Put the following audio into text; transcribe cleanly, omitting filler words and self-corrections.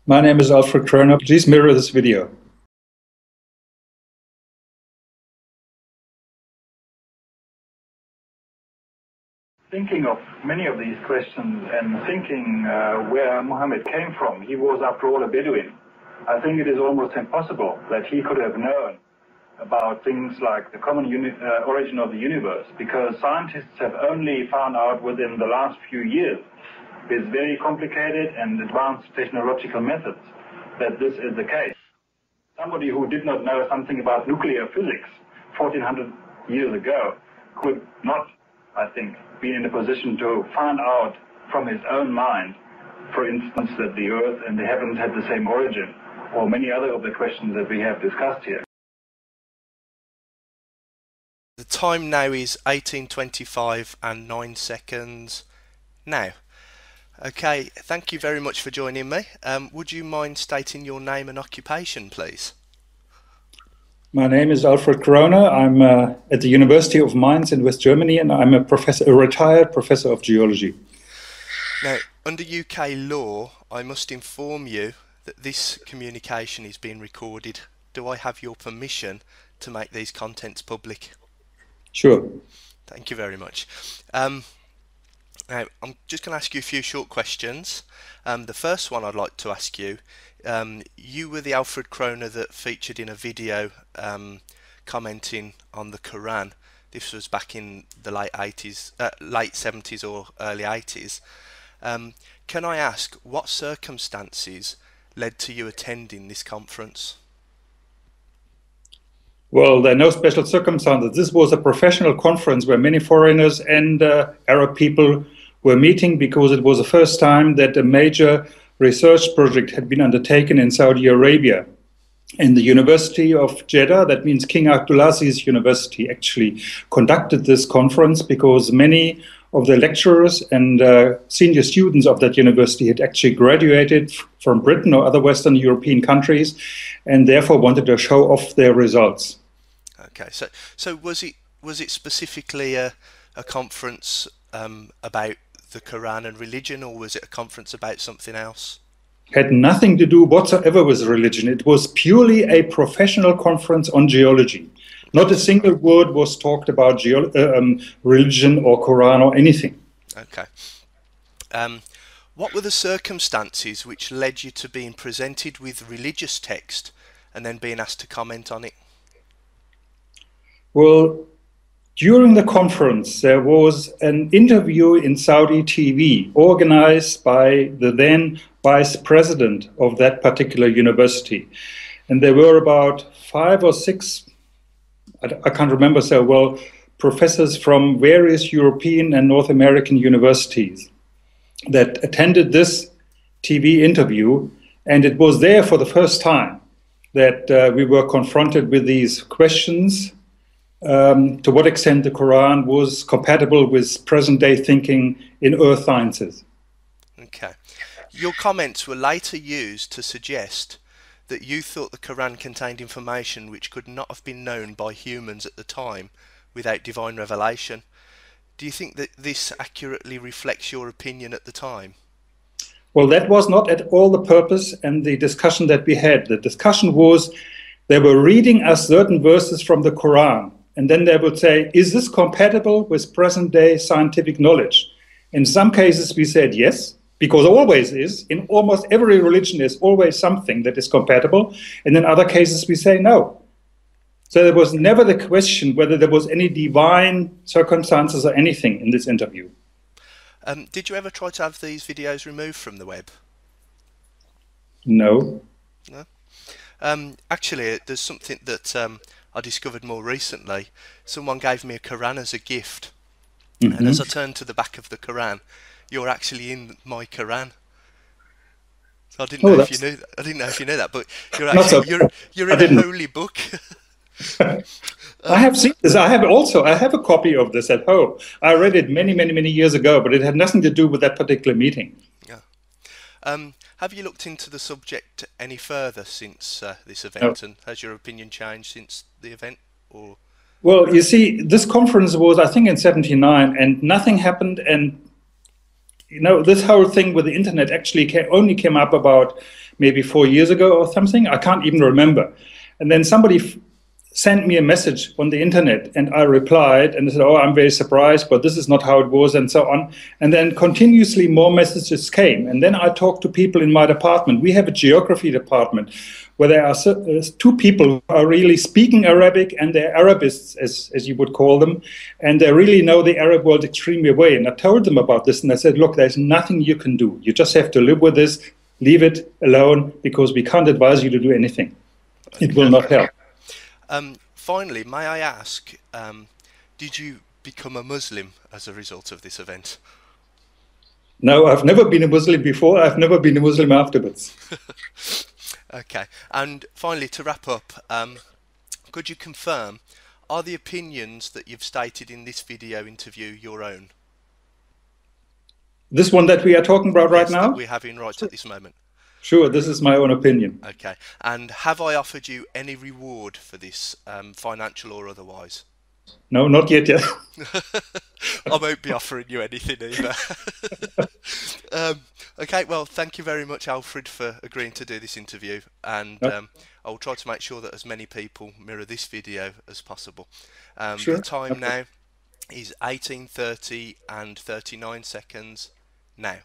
My name is Alfred Kröner. Please mirror this video. Thinking of many of these questions and thinking where Muhammad came from, he was after all a Bedouin. I think it is almost impossible that he could have known about things like the common origin of the universe, because scientists have only found out within the last few years with very complicated and advanced technological methods that this is the case. Somebody who did not know something about nuclear physics 1400 years ago could not, I think, be in a position to find out from his own mind, for instance, that the Earth and the heavens had the same origin, or many other of the questions that we have discussed here. The time now is 18:25 and 9 seconds now. Okay, thank you very much for joining me. Would you mind stating your name and occupation, please? My name is Alfred Kröner. I'm at the University of Mainz in West Germany, and I'm a retired professor of geology. Now, under UK law, I must inform you that this communication is being recorded. Do I have your permission to make these contents public? Sure. Thank you very much. Now, I'm just going to ask you a few short questions. The first one I'd like to ask you, you were the Alfred Kröner that featured in a video commenting on the Quran. This was back in the late 70s or early 80s. Can I ask, what circumstances led to you attending this conference? Well, there are no special circumstances. This was a professional conference where many foreigners and Arab people were meeting, because it was the first time that a major research project had been undertaken in Saudi Arabia. And the University of Jeddah, that means King Abdulaziz University, actually conducted this conference because many of the lecturers and senior students of that university had actually graduated from Britain or other Western European countries, and therefore wanted to show off their results. Okay, so was it specifically a conference about the Quran and religion, or was it a conference about something else? Had nothing to do whatsoever with religion. It was purely a professional conference on geology. Not a single word was talked about religion or Quran or anything. Okay. What were the circumstances which led you to being presented with religious text and then being asked to comment on it? Well, during the conference, there was an interview in Saudi TV organized by the then vice president of that particular university. And there were about 5 or 6, I can't remember so well, professors from various European and North American universities that attended this TV interview. And it was there for the first time that we were confronted with these questions. To what extent the Quran was compatible with present-day thinking in earth sciences. Okay. Your comments were later used to suggest that you thought the Quran contained information which could not have been known by humans at the time without divine revelation. Do you think that this accurately reflects your opinion at the time? Well, that was not at all the purpose and the discussion that we had. The discussion was, they were reading us certain verses from the Quran, and then they would say, is this compatible with present-day scientific knowledge? In some cases we said yes, because always is. In almost every religion there's always something that is compatible. And in other cases we say no. So there was never the question whether there was any divine circumstances or anything in this interview. Did you ever try to have these videos removed from the web? No. No? Actually, there's something that I discovered more recently. Someone gave me a Quran as a gift, and as I turned to the back of the Quran, you're actually in my Quran. So I didn't know if you knew. I didn't know if you knew that, but you're actually you're in a holy book. I have seen this. I have a copy of this at home. I read it many years ago, but it had nothing to do with that particular meeting. Yeah. Have you looked into the subject any further since this event, and has your opinion changed since the event? Or well, you see, this conference was, I think, in '79, and nothing happened. And this whole thing with the internet actually only came up about maybe 4 years ago or something. I can't even remember. And then somebody sent me a message on the internet, and I replied and said, "Oh, I'm very surprised, but this is not how it was," and so on. And then continuously more messages came. And then I talked to people in my department. We have a geography department where there are two people who are really speaking Arabic, and they're Arabists, as you would call them, and they really know the Arab world extremely well. And I told them about this, and I said, "Look, there's nothing you can do. You just have to live with this, leave it alone, because we can't advise you to do anything. It will not help." Finally, may I ask, did you become a Muslim as a result of this event? No, I've never been a Muslim before. I've never been a Muslim afterwards. Okay. And finally, to wrap up, could you confirm, are the opinions that you've stated in this video interview your own? This one that we are talking about right now? That we're having right at this moment. Sure, this is my own opinion. Okay. And have I offered you any reward for this, financial or otherwise? No, not yet. I won't be offering you anything either. Okay, well, thank you very much, Alfred, for agreeing to do this interview, and I'll try to make sure that as many people mirror this video as possible. Sure. The time now is 18:30 and 39 seconds now.